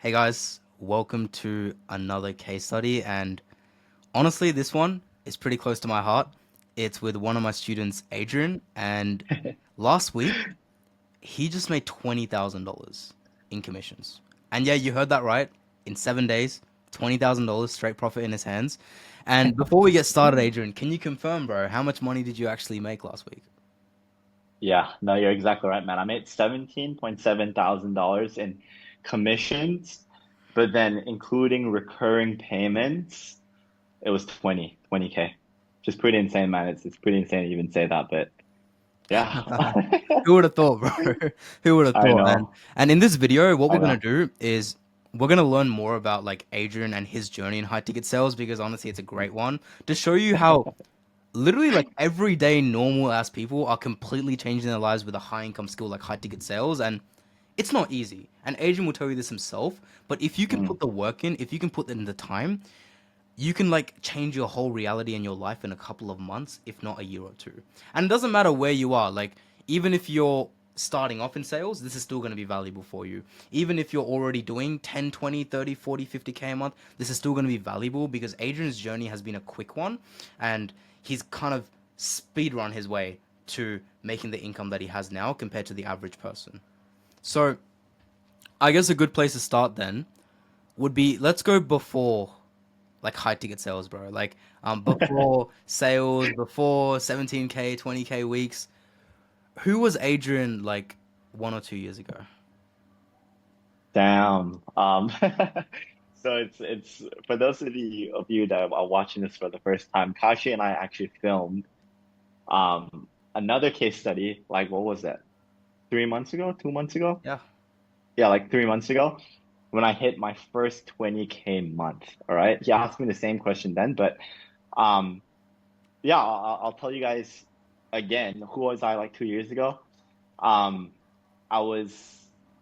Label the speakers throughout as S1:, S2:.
S1: Hey guys, welcome to another case study. And honestly, this one is pretty close to my heart. It's with one of my students, Adrian. And last week, he just made $20,000 in commissions. And yeah, you heard that right. In 7 days, $20,000 straight profit in his hands. And before we get started, Adrian, can you confirm, bro, how much money did you actually make last week?
S2: Yeah, no, you're exactly right, man. I made $17,700 in commissions, but then including recurring payments, it was 20K. Just pretty insane, man. It's pretty insane to even say that, but yeah.
S1: Who would have thought, bro? Who would have
S2: I
S1: thought? And
S2: know.
S1: and in this video, what we're
S2: I
S1: gonna
S2: know.
S1: do is we're gonna learn more about like Adrian and his journey in high ticket sales because honestly, it's a great one to show you how literally like everyday normal ass people are completely changing their lives with a high income skill like high ticket sales, and it's not easy. And Adrian will tell you this himself. But if you can
S2: Mm,
S1: put the work in, if you can put in the time, you can like change your whole reality in your life in a couple of months, if not a year or two. And it doesn't matter where you are. Like, even if you're starting off in sales, this is still going to be valuable for you. Even if you're already doing 10, 20, 30, 40, 50K a month, this is still going to be valuable because Adrian's journey has been a quick one and he's kind of speed run his way to making the income that he has now compared to the average person. So, I guess a good place to start then would be let's go before like high ticket sales, bro. Like before sales, before 17K, 20K weeks. Who was Adrian like 1 or 2 years ago?
S2: damn. So it's for those of you that are watching this for the first time, Kashi and I actually filmed another case study, like what was that? 3 months ago, 2 months ago?
S1: Yeah.
S2: Yeah, like 3 months ago when I hit my first 20K month. All right. He asked me the same question then, but um, yeah, I'll tell you guys again, who was I like 2 years ago? Um, I was,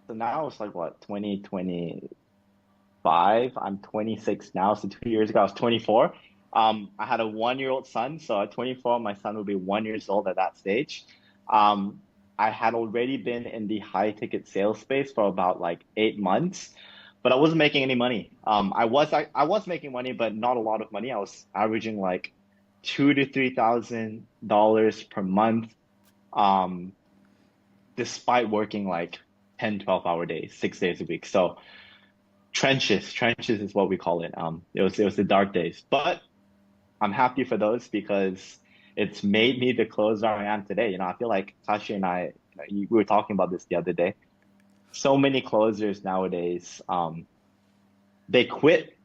S2: so now it's like what, 2025? I'm 26 now. So 2 years ago, I was 24. I had a 1 year old son. So at 24, my son would be 1 years old at that stage. Um, I had already been in the high ticket sales space for about like 8 months, but I wasn't making any money. I was making money, but not a lot of money. I was averaging like $2,000 to $3,000 per month. Um, despite working like 10, 12 hour days, 6 days a week. So trenches is what we call it. It was the dark days, but I'm happy for those because it's made me the closer I am today. I feel like Kashi and I, we were talking about this the other day. So many closers nowadays, they quit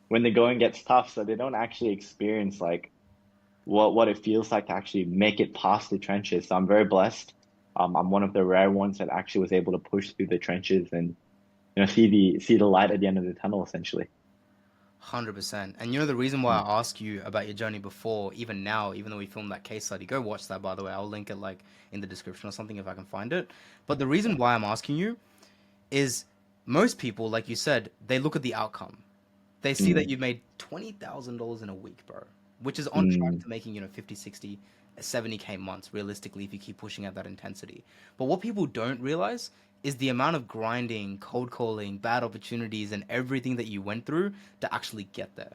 S2: when the going gets tough, so they don't actually experience like what it feels like to actually make it past the trenches. So I'm very blessed. I'm one of the rare ones that actually was able to push through the trenches and see the light at the end of the tunnel essentially.
S1: 100%. And you know the reason why
S2: Mm,
S1: I asked you about your journey before, even now, even though we filmed that case study, go watch that by the way. I'll link it like in the description or something if I can find it. But the reason
S2: yeah.
S1: why I'm asking you is most people, like you said, they look at the outcome. They see that
S2: Mm,
S1: you made $20,000 in a week, bro, which is on track
S2: mm,
S1: to making, 50, 60, 70K months realistically if you keep pushing at that intensity. But what people don't realize is the amount of grinding, cold calling, bad opportunities, and everything that you went through to actually get there,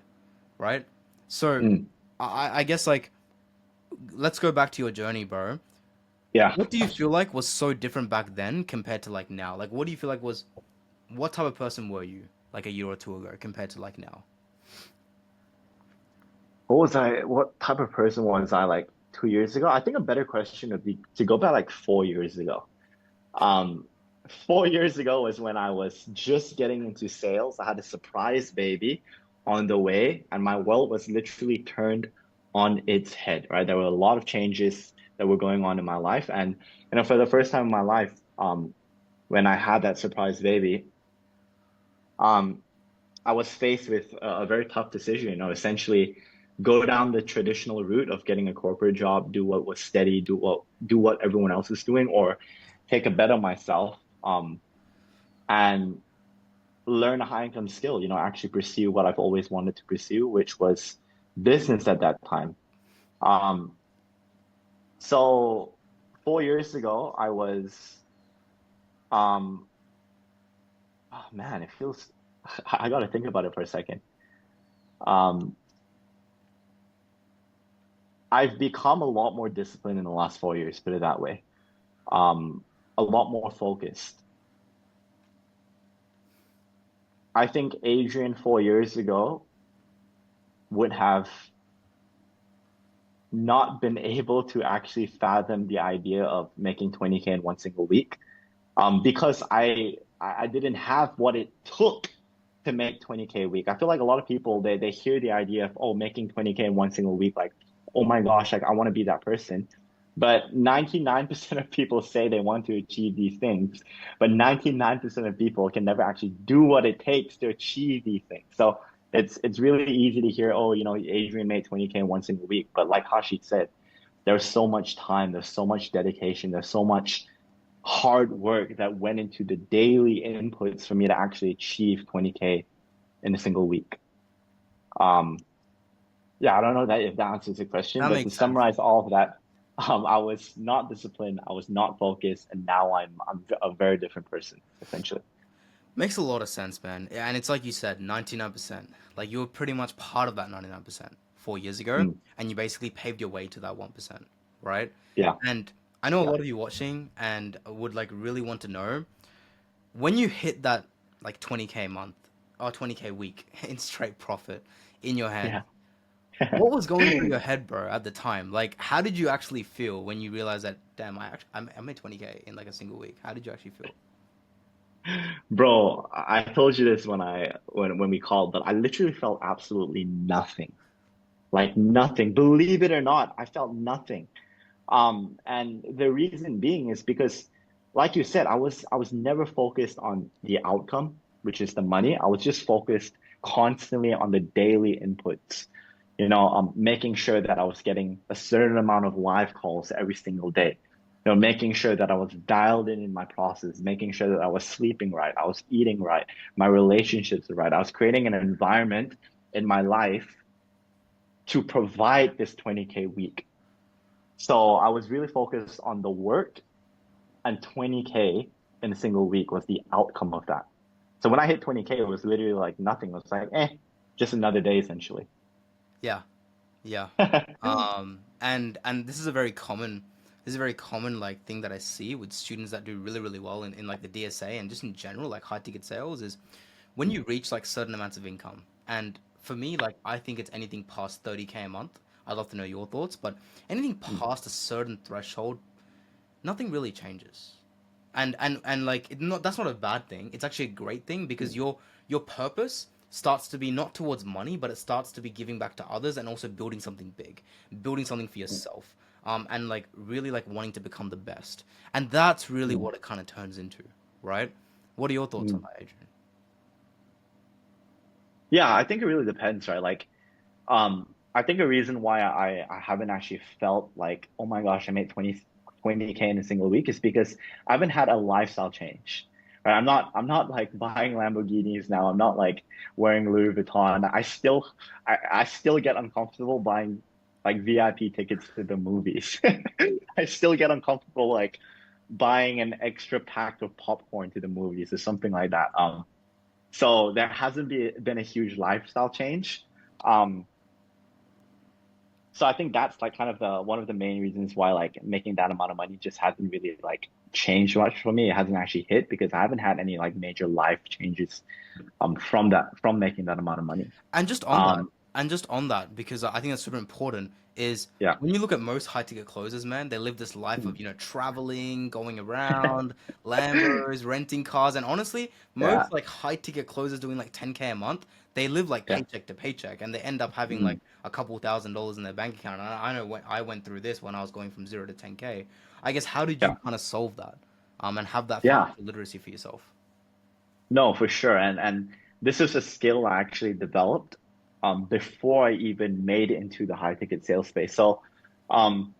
S1: right? So
S2: mm.
S1: I guess like let's go back to your journey, bro.
S2: Yeah.
S1: What do you feel like was so different back then compared to like now? Like, what do you feel like was what type of person were you like a year or two ago compared to like now?
S2: What type of person was I like 2 years ago? I think a better question would be to go back like 4 years ago. Um, 4 years ago was when I was just getting into sales. I had a surprise baby on the way, and my world was literally turned on its head, right? There were a lot of changes that were going on in my life. And, for the first time in my life, when I had that surprise baby, um, I was faced with a very tough decision, essentially go down the traditional route of getting a corporate job, do what was steady, do what everyone else is doing, or take a bet on myself, and learn a high income skill, actually pursue what I've always wanted to pursue, which was business at that time. Um, so 4 years ago, I was um Oh man, it feels. I got to think about it for a second. Um, I've become a lot more disciplined in the last 4 years, put it that way. A lot more focused. I think Adrian 4 years ago would have not been able to actually fathom the idea of making 20K in one single week. Because I didn't have what it took to make 20K a week. I feel like a lot of people they hear the idea of oh making 20K in one single week like oh my gosh like I want to be that person. But 99% of people say they want to achieve these things, but 99% of people can never actually do what it takes to achieve these things. So it's really easy to hear, oh, Adrian made 20K in one single week. But like Kashi said, there's so much time, there's so much dedication, there's so much hard work that went into the daily inputs for me to actually achieve 20K in a single week. Um, yeah, I don't know that if that answers the question,
S1: That
S2: but to
S1: makes sense.
S2: summarize all of that, I was not disciplined, I was not focused, and now I'm a very different person, essentially.
S1: Makes a lot of sense, man. Yeah, and it's like you said, 99%. Like you were pretty much part of that 99% 4 years ago,
S2: Mm,
S1: and you basically paved your way to that 1%, right?
S2: yeah,
S1: And I know a
S2: yeah,
S1: lot of you watching and would like really want to know when you hit that like 20K month or 20K week in straight profit in your hand.
S2: yeah.
S1: What was going through your head, bro, at the time? Like, how did you actually feel when you realized that, damn, I made 20K in like a single week? How did you actually feel?
S2: Bro, I told you this when we called, but I literally felt absolutely nothing. Like nothing. Believe it or not, I felt nothing. And the reason being is because, like you said, I was never focused on the outcome, which is the money. I was just focused constantly on the daily inputs. Making sure that I was getting a certain amount of live calls every single day. Making sure that I was dialed in my process, making sure that I was sleeping right, I was eating right, my relationships are right. I was creating an environment in my life to provide this 20K week. So I was really focused on the work and 20K in a single week was the outcome of that. So when I hit 20K, it was literally like nothing. It was like, just another day essentially.
S1: Yeah, yeah. And this is a very common like thing that I see with students that do really, really well in like the DSA and just in general, like high ticket sales is when you reach like certain amounts of income. And for me, like I think it's anything past 30K a month. I'd love to know your thoughts, but anything past a certain threshold, nothing really changes. And like that's not a bad thing. It's actually a great thing because your purpose starts to be not towards money, but it starts to be giving back to others and also building something big, building something for yourself. And like really like wanting to become the best. And that's really what it kind of turns into, right? What are your thoughts on that, Adrian?
S2: Yeah, I think it really depends, right? Like, I think a reason why I haven't actually felt like, oh my gosh, I made 20K in a single week is because I haven't had a lifestyle change. Right? I'm not like buying Lamborghinis now. I'm not like wearing Louis Vuitton. I still get uncomfortable buying like VIP tickets to the movies. I still get uncomfortable like buying an extra pack of popcorn to the movies or something like that. So there hasn't been a huge lifestyle change. Um, so I think that's like kind of the one of the main reasons why like making that amount of money just hasn't really like changed much for me. It hasn't actually hit because I haven't had any like major life changes from making that amount of money.
S1: And just on that,
S2: Um
S1: and just on that, because I think that's super important, is
S2: yeah.
S1: when you look at most high ticket closers, man, they live this life of, traveling, going around, Lambos, renting cars, and honestly,
S2: Yeah.
S1: most like high ticket closers doing like 10K a month, they live like
S2: Yeah.
S1: paycheck to paycheck, and they end up having
S2: Mm,
S1: like a couple $1,000s in their bank account. And I know when I went through this when I was going from 0 to 10K. I guess how did you
S2: yeah.
S1: kind of solve that, and have that
S2: Yeah.
S1: financial literacy for yourself?
S2: No, for sure. And this is a skill I actually developed before I even made it into the high ticket sales space. So um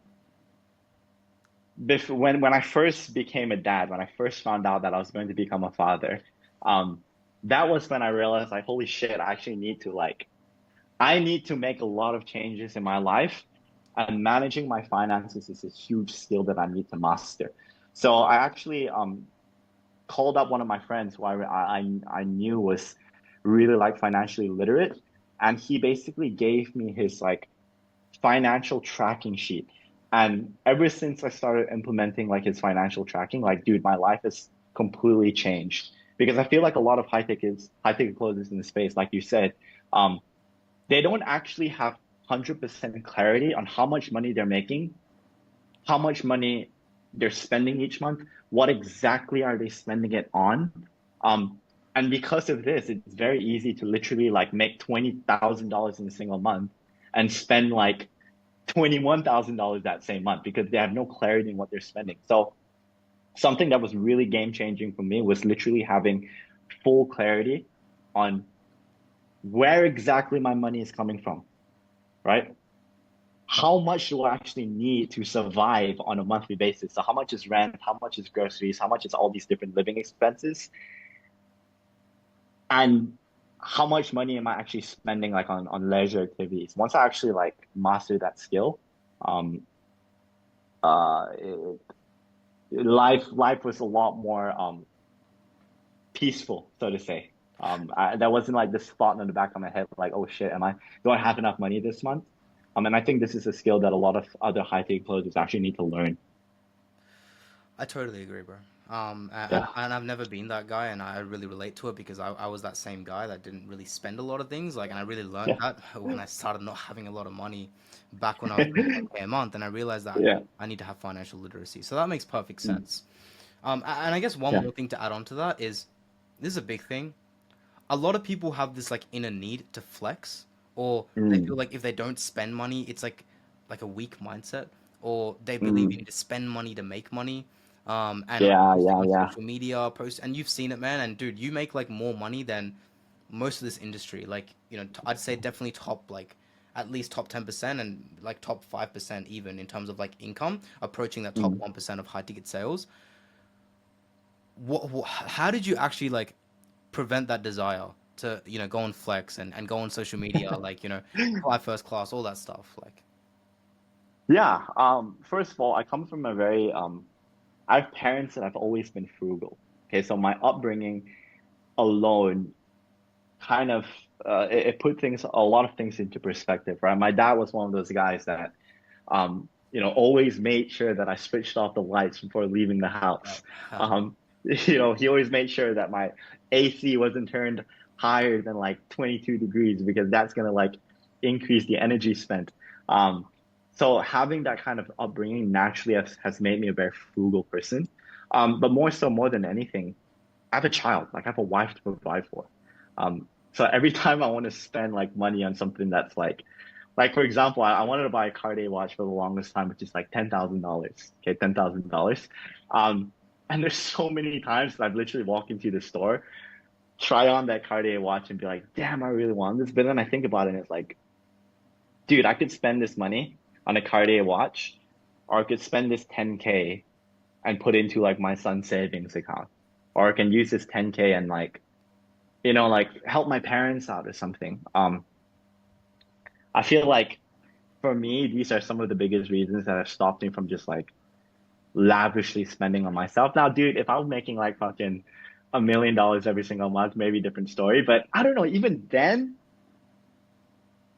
S2: when I first became a dad, when I first found out that I was going to become a father, um, that was when I realized like, holy shit, I need to make a lot of changes in my life, and managing my finances is a huge skill that I need to master. So I actually called up one of my friends who I knew was really like financially literate, and he basically gave me his like financial tracking sheet. And ever since I started implementing like his financial tracking, like dude, my life has completely changed because I feel like a lot of high ticket closers in the space, like you said, um, they don't actually have 100% clarity on how much money they're making, how much money they're spending each month, what exactly are they spending it on. Um, and because of this, it's very easy to literally like make $20,000 in a single month and spend like $21,000 that same month because they have no clarity in what they're spending. So something that was really game changing for me was literally having full clarity on where exactly my money is coming from, right? How much do I actually need to survive on a monthly basis? So how much is rent? How much is groceries? How much is all these different living expenses? And how much money am I actually spending like on leisure activities? Once I actually like master that skill, um, it, life was a lot more peaceful, so to say. There wasn't like this thought in the back of my head, like, oh shit, do I have enough money this month? And I think this is a skill that a lot of other high ticket closers actually need to learn.
S1: I totally agree, bro.
S2: Yeah,
S1: And I've never been that guy, and I really relate to it because I was that same guy that didn't really spend a lot of things. Like, and I really learned
S2: yeah,
S1: that when I started not having a lot of money back when I was doing 10K a month, and I realized that
S2: yeah,
S1: I need to have financial literacy. So that makes perfect
S2: mm,
S1: sense. And I guess one
S2: yeah,
S1: more thing to add on to that is this is a big thing. A lot of people have this like inner need to flex, or they feel
S2: mm,
S1: like if they don't spend money, it's like a weak mindset, or they believe you
S2: mm,
S1: need to spend money to make money. And like
S2: yeah,
S1: posting
S2: yeah,
S1: on
S2: yeah,
S1: social media, post, and you've seen it, man. And dude, you make like more money than most of this industry. Like, I'd say definitely top like at least top 10% and like top 5% even in terms of like income, approaching that top
S2: mm.
S1: 1% of high ticket sales. How did you actually like prevent that desire to go on flex and go on social media, like fly first class, all that stuff, like.
S2: Yeah. First of all, I come from a very I have parents that have always been frugal. Okay, so my upbringing alone kind of it put things a lot of things into perspective, right? My dad was one of those guys that always made sure that I switched off the lights before leaving the house. He always made sure that my AC wasn't turned higher than like 22 degrees because that's gonna like increase the energy spent. Um, so having that kind of upbringing naturally has made me a very frugal person. But more than anything, I have a child, like I have a wife to provide for. So every time I want to spend like money on something that's like for example, I wanted to buy a Cartier watch for the longest time, which is like $10,000. Okay, $10,000. Um, and there's so many times that I've literally walked into the store, try on that Cartier watch, and be like, "Damn, I really want this." But then I think about it, and it's like, dude, I could spend this money on a Cartier watch, or I could spend this 10K and put into like my son's savings account, or I can use this 10K and like help my parents out or something. I feel like for me, these are some of the biggest reasons that have stopped me from just like lavishly spending on myself. Now, dude, if I was making like fucking $1 million every single month, maybe different story. But I don't know, even then,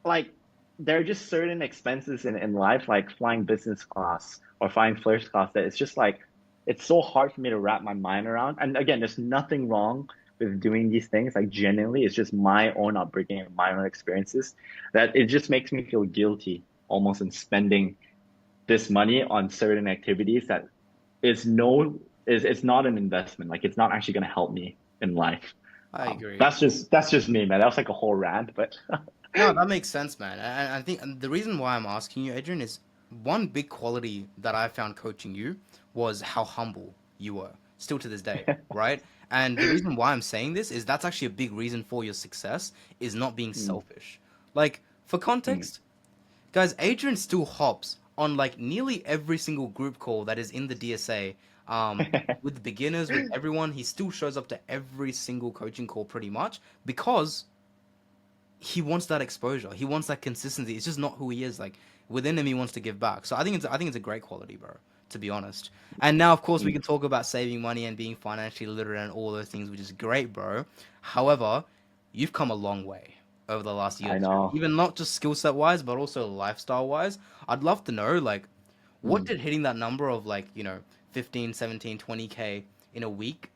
S2: like there are just certain expenses in life, like flying business class or flying first class, that it's just like it's so hard for me to wrap my mind around. And again, there's nothing wrong with doing these things. Like genuinely, it's just my own upbringing and my own experiences that it just makes me feel guilty almost in spending this money on certain activities that it's not an investment. Like it's not actually going to help me in life.
S1: I agree.
S2: That's just me, man. That was like a whole rant, but
S1: No, that makes sense, man. And I think the reason why I'm asking you, Adrian, is one big quality that I found coaching you was how humble you were, still to this day, right? And the reason why I'm saying this is that's actually a big reason for your success is not being
S2: mm,
S1: selfish. Like, for
S2: mm.
S1: context, guys, Adrian still hops on like nearly every single group call that is in the DSA. With beginners, with everyone, he still shows up to every single coaching call pretty much because he wants that exposure. He wants that consistency. It's just not who he is. Like within him, he wants to give back. So I think it's a great quality, bro. to be honest. And now, of course, we
S2: Mm.
S1: can talk about saving money and being financially literate and all those things, which is great, bro. However, you've come a long way over the last year or
S2: I
S1: two,
S2: know.
S1: even not just skill set wise, but also lifestyle wise. I'd love to know, like, what
S2: Mm.
S1: did hitting that number of like, 15, 17, 20K in a week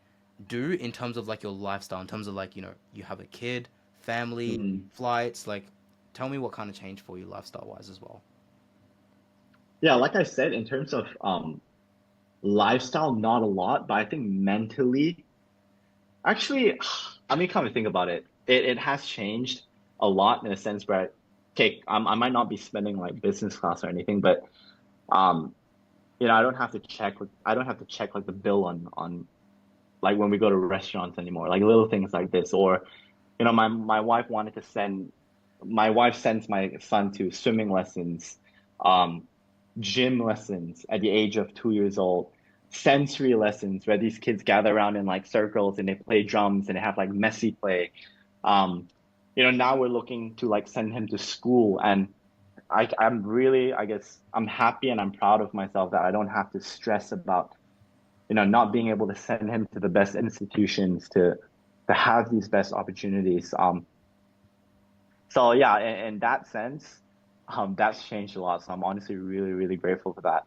S1: do in terms of like your lifestyle, in terms of like, you have a kid, family,
S2: Mm.
S1: flights, like, tell me what kind of change for you lifestyle wise as well.
S2: Yeah, like I said, in terms of lifestyle, not a lot, but I think mentally, actually, I mean, come to think about it, it has changed a lot in a sense where, okay, I might not be spending like business class or anything, but um, I don't have to I don't have to check like the bill on like when we go to restaurants anymore, like little things like this, or my wife wanted to send my wife sends my son to swimming lessons, um, gym lessons at the age of 2 years old, sensory lessons where these kids gather around in like circles and they play drums and they have like messy play. Um, now we're looking to like send him to school, and I'm really, I guess, I'm happy and I'm proud of myself that I don't have to stress about not being able to send him to the best institutions to have these best opportunities. So yeah, in that sense, that's changed a lot. So I'm honestly really, really grateful for that.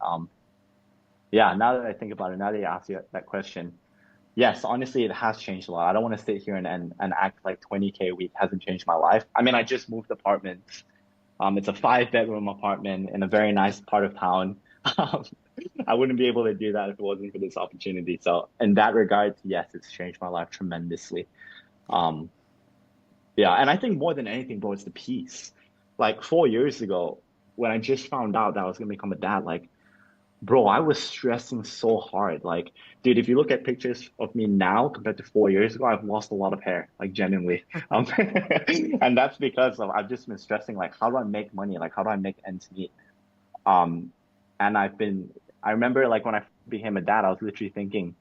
S2: Yeah, now that I think about it, now that you asked you that question, yes, honestly, it has changed a lot. I don't want to sit here and act like 20K a week hasn't changed my life. I mean, I just moved apartments. It's a 5 bedroom apartment in a very nice part of town. Um, I wouldn't be able to do that if it wasn't for this opportunity. So in that regard, yes, it's changed my life tremendously. Um, yeah, and I think more than anything, bro, it's the peace. Like 4 years ago, when I just found out that I was gonna become a dad, like, bro, I was stressing so hard. Like, dude, if you look at pictures of me now compared to 4 years ago, I've lost a lot of hair, like genuinely. Um, and that's because of I've just been stressing, like, how do I make money? Like, how do I make ends meet? Um, and I remember like when I became a dad, I was literally thinking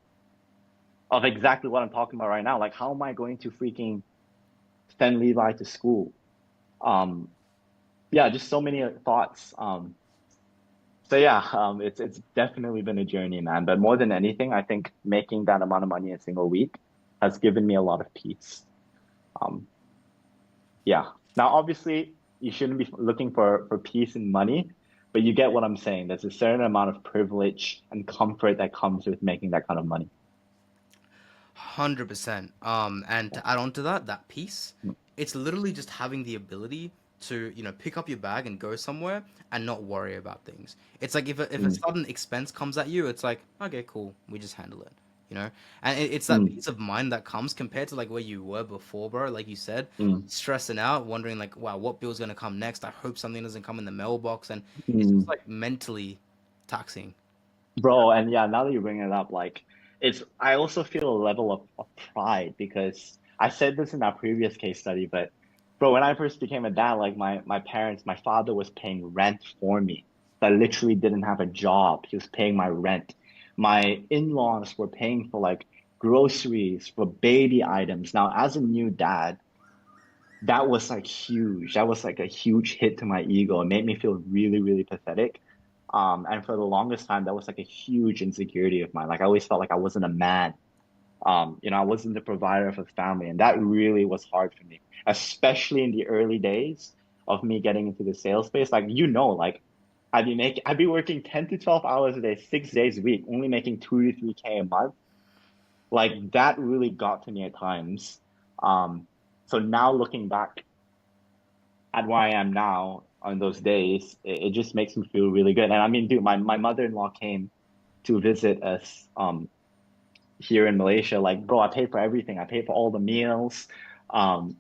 S2: of exactly what I'm talking about right now. Like, how am I going to freaking send Levi to school? Um, yeah, just so many thoughts. So yeah, it's definitely been a journey, man. But more than anything, I think making that amount of money in a single week has given me a lot of peace. Um, yeah. Now, obviously, you shouldn't be looking for peace and money, but you get what I'm saying. There's a certain amount of privilege and comfort that comes with making that kind of money.
S1: 100%. And to add on to that, that piece,
S2: Mm.
S1: it's literally just having the ability to, pick up your bag and go somewhere and not worry about things. It's like if a
S2: Mm.
S1: sudden expense comes at you, it's like, okay, cool, we just handle it, you know? And it's that
S2: Mm.
S1: peace of mind that comes compared to like where you were before, bro. Like you said,
S2: Mm.
S1: stressing out, wondering like, wow, what bill's gonna come next? I hope something doesn't come in the mailbox, and it's just
S2: Mm.
S1: like mentally taxing.
S2: Bro, and yeah, now that you bring it up, like I also feel a level of pride because I said this in our previous case study, but bro, when I first became a dad, like my parents, my father was paying rent for me. I literally didn't have a job. He was paying my rent. My in-laws were paying for like groceries, for baby items. Now, as a new dad, that was like huge. That was like a huge hit to my ego. It made me feel really, really pathetic. And for the longest time, that was like a huge insecurity of mine. Like I always felt like I wasn't a man. I wasn't the provider of a family, and that really was hard for me, especially in the early days of me getting into the sales space. Like like I'd be working 10 to 12 hours a day, 6 days a week, only making 2 to 3K a month. Like that really got to me at times. So now looking back at where I am now on those days, it just makes me feel really good. And I mean, dude, my mother-in-law came to visit us here in Malaysia. Like, bro, I paid for everything. I paid for all the meals. Um,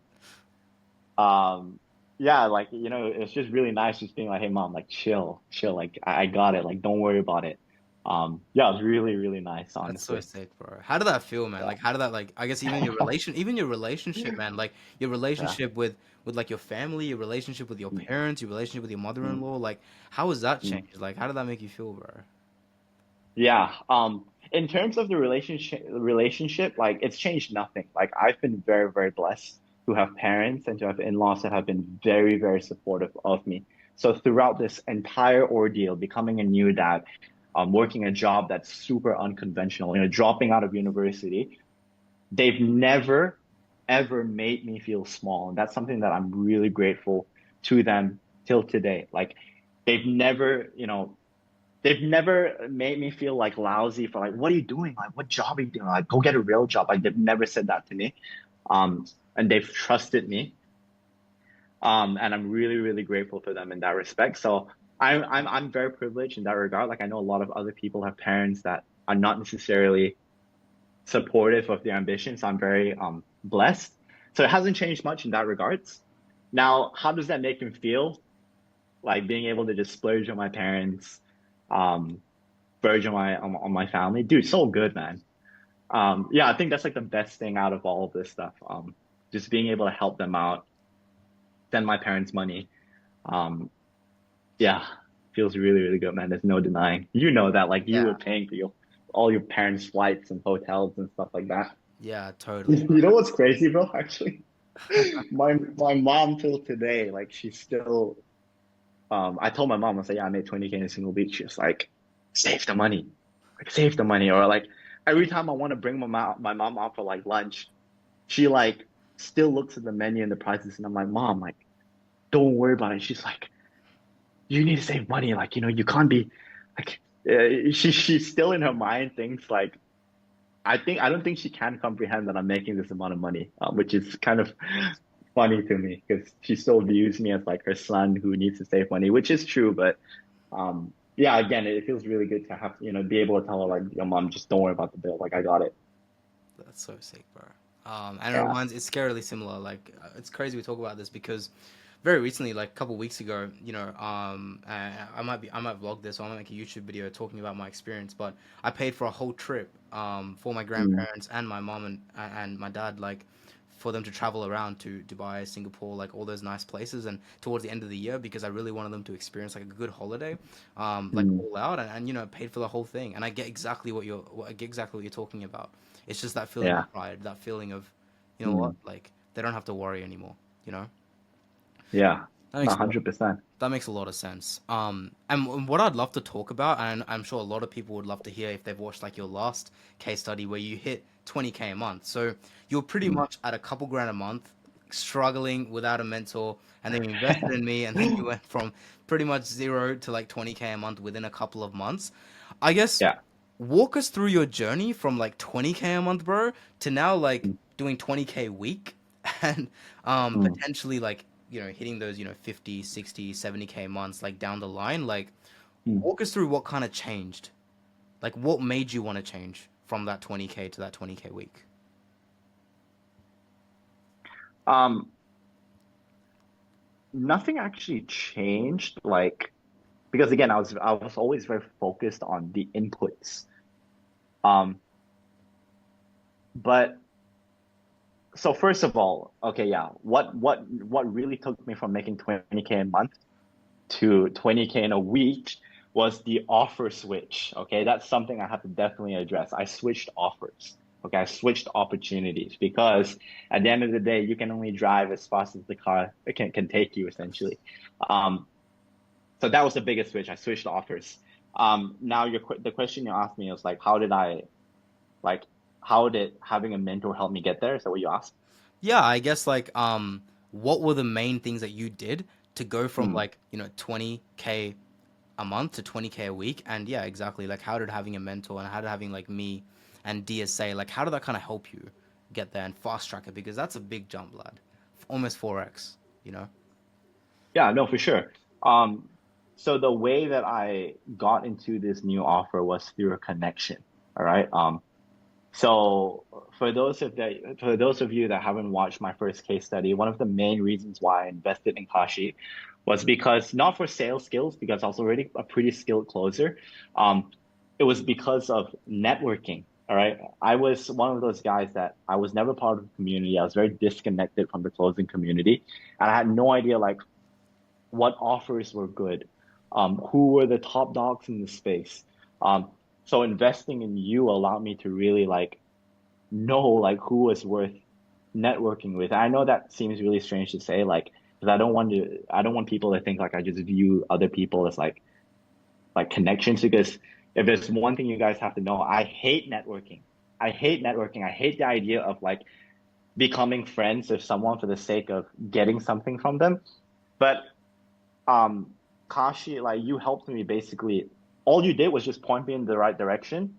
S2: um, yeah, like, it's just really nice just being like, hey mom, like chill, chill, like I got it, like don't worry about it. Yeah, it was really, really nice,
S1: That's so
S2: honestly.
S1: sick, bro. How did that feel, man?
S2: Yeah.
S1: Like, how did that, like, I guess even your relationship, man. Like, your
S2: Yeah.
S1: relationship with like your family, your relationship with your
S2: Mm.
S1: parents, your relationship with your
S2: Mm.
S1: mother-in-law. Like, how has that
S2: Mm.
S1: changed? Like, how did that make you feel, bro?
S2: Yeah. In terms of the relationship, like it's changed nothing. Like I've been very, very blessed to have parents and to have in-laws that have been very, very supportive of me. So throughout this entire ordeal, becoming a new dad, working a job that's super unconventional, dropping out of university. They've never, ever made me feel small. And that's something that I'm really grateful to them till today. Like they've never, they've never made me feel like lousy for like, what are you doing? Like, what job are you doing? Like, go get a real job. Like, they've never said that to me. And they've trusted me. And I'm really, really grateful for them in that respect. So I'm very privileged in that regard. Like, I know a lot of other people have parents that are not necessarily supportive of their ambitions. I'm very blessed. So it hasn't changed much in that regards. Now, how does that make me feel? Like being able to just splurge on my parents, um, splurge on my family, dude, so good, man. Yeah, I think that's like the best thing out of all of this stuff. Just being able to help them out, send my parents money. Um, yeah, feels really, really good, man. There's no denying. You know that, like you were
S1: Yeah.
S2: paying for your all your parents' flights and hotels and stuff like that.
S1: Yeah, totally,
S2: You know what's crazy, bro? Actually, my mom till today, like she's still I told my mom, I said, yeah, I made 20K in a single week. She was like, save the money. Like save the money. Or like every time I want to bring my mom out for like lunch, she like still looks at the menu and the prices and I'm like, Mom, like, don't worry about it. She's like, you need to save money. Like, you can't be like she's still in her mind thinks like I don't think she can comprehend that I'm making this amount of money, which is kind of funny to me because she still views me as like her son who needs to save money, which is true. But yeah, again, it feels really good to have, be able to tell her like, your mom, just don't worry about the bill. Like I got it.
S1: that's so sick, bro. And it
S2: Yeah.
S1: reminds, it's scarily similar. Like, it's crazy we talk about this because very recently, like a couple weeks ago, I might vlog this or I might make a YouTube video talking about my experience. But I paid for a whole trip, for my
S2: Mm,
S1: grandparents and my mom and my dad, like, for them to travel around to Dubai, Singapore, like all those nice places, and towards the end of the year because I really wanted them to experience like a good holiday, like
S2: mm,
S1: all out, and paid for the whole thing. And I get exactly what you're talking about. It's just that feeling
S2: yeah.
S1: of pride, that feeling of, you know what,
S2: Mm,
S1: like they don't have to worry anymore. You know,
S2: yeah.
S1: that
S2: A
S1: makes a lot.
S2: hundred percent.
S1: That makes a lot of sense. And what I'd love to talk about, and I'm sure a lot of people would love to hear if they've watched like your last case study where you hit 20K a month. So you're pretty
S2: Mm.
S1: much at a couple grand a month, struggling without a mentor, and then you invested in me, and then you went from pretty much zero to like 20K a month within a couple of months. I guess
S2: Yeah.
S1: walk us through your journey from like 20K a month, bro, to now like
S2: Mm,
S1: doing 20K a week and
S2: mm,
S1: potentially like, hitting those, 50, 60, 70K months like down the line. Like
S2: mm.
S1: walk us through what kind of changed. Like what made you want to change from that 20K to that 20K week?
S2: Um, Nothing actually changed, like because again, I was always very focused on the inputs. Um, but so first of all, okay, yeah, what really took me from making 20K a month to 20K in a week was the offer switch. Okay, that's something I have to definitely address. I switched offers. Okay, I switched opportunities because at the end of the day, you can only drive as fast as the car can take you essentially. Um, so that was the biggest switch. I switched offers. Now the question you asked me was like, like how did having a mentor help me get there? Is that what you asked?
S1: Yeah, I guess like what were the main things that you did to go from
S2: Mm.
S1: like, 20K a month to 20K a week? And yeah, exactly. Like how did having a mentor and how did having like me and DSA, like how did that kind of help you get there and fast track it? Because that's a big jump, lad. Almost 4x, you know?
S2: Yeah, no, for sure. Um, so the way that I got into this new offer was through a connection. All right. So for those of you that haven't watched my first case study, one of the main reasons why I invested in Kashi was because not for sales skills, because I was already a pretty skilled closer. Um, it was because of networking. All right. I was one of those guys that I was never part of the community. I was very disconnected from the closing community. And I had no idea like what offers were good, who were the top dogs in the space. So investing in you allowed me to really like know like who was worth networking with. I know that seems really strange to say, like, because I don't want people to think like I just view other people as like connections because If there's one thing you guys have to know, I hate networking. I hate networking. I hate the idea of like becoming friends with someone for the sake of getting something from them. But um Kashi, like you helped me basically. All you did was just point me in the right direction,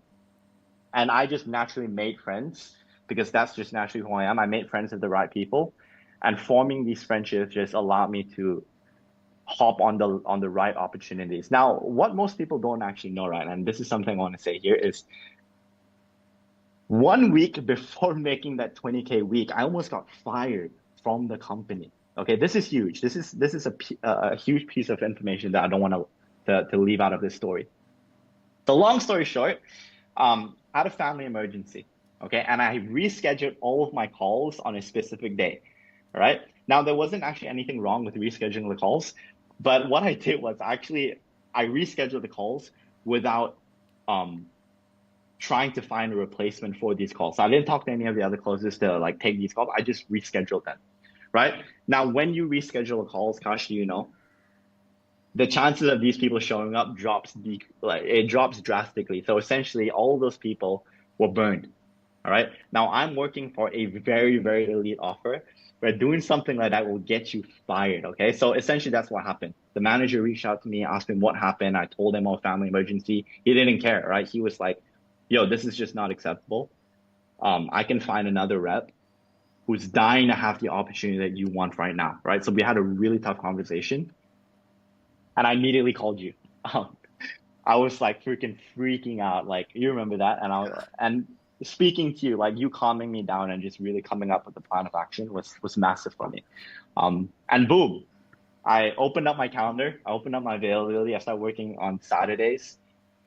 S2: and I just naturally made friends because that's just naturally who I am. I made friends with the right people, and forming these friendships just allowed me to hop on the right opportunities. Now, what most people don't actually know, right, and this is something I want to say here, is 1 week before making that 20K week, I almost got fired from the company. Okay, this is huge. This is a huge piece of information that I don't want to leave out of this story. So long story short, I had a family emergency. Okay, and I rescheduled all of my calls on a specific day. All right. Now there wasn't actually anything wrong with rescheduling the calls, but what I did was actually I rescheduled the calls without um trying to find a replacement for these calls. So I didn't talk to any of the other closers to like take these calls. I just rescheduled them. Right. Now, when you reschedule the calls, Kashi, the chances of these people showing up like it drops drastically. So essentially all those people were burned. All right. Now I'm working for a very, very elite offer, where doing something like that will get you fired. Okay. So essentially that's what happened. The manager reached out to me, asked me what happened. I told him, oh, family emergency. He didn't care, right? He was like, yo, this is just not acceptable. I can find another rep who's dying to have the opportunity that you want right now. Right. So we had a really tough conversation, and I immediately called you. Um, I was like freaking out. Like you remember that, and speaking to you, like you calming me down and just really coming up with a plan of action was massive for me. And boom, I opened up my calendar. I opened up my availability. I started working on Saturdays,